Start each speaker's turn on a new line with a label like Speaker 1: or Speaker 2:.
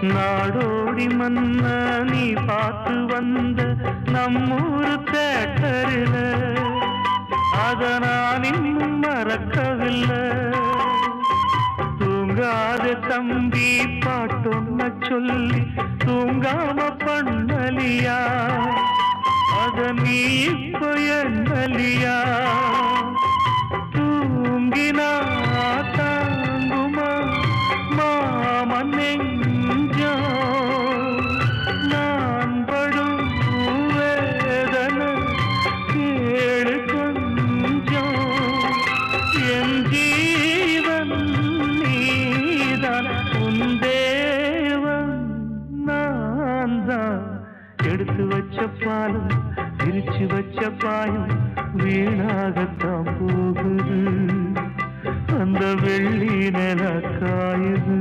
Speaker 1: நாடோடி மன்ன நீ பார்த்து வந்த நம்மூரு தேட்டரில் அத நான் இன்னும் மறக்கவில்லை. தூங்காத தம்பி பாட்டொன்ன சொல்லி தூங்காம பண்ணலியா அத நீ இப்ப என்னலியா? தூங்கினா தாங்குமா மாமன் நெஞ்சோ நான் படும் வேதனை கேளு கொஞ்சம். என் ஜீவன் நீதான் உன் தேவன் நான் தான். எடுத்து வச்ச பாலும் பிரிச்சு வச்ச பாயும் வீணாகத்தான் போகுது. அந்த வெள்ளி நில காயுது.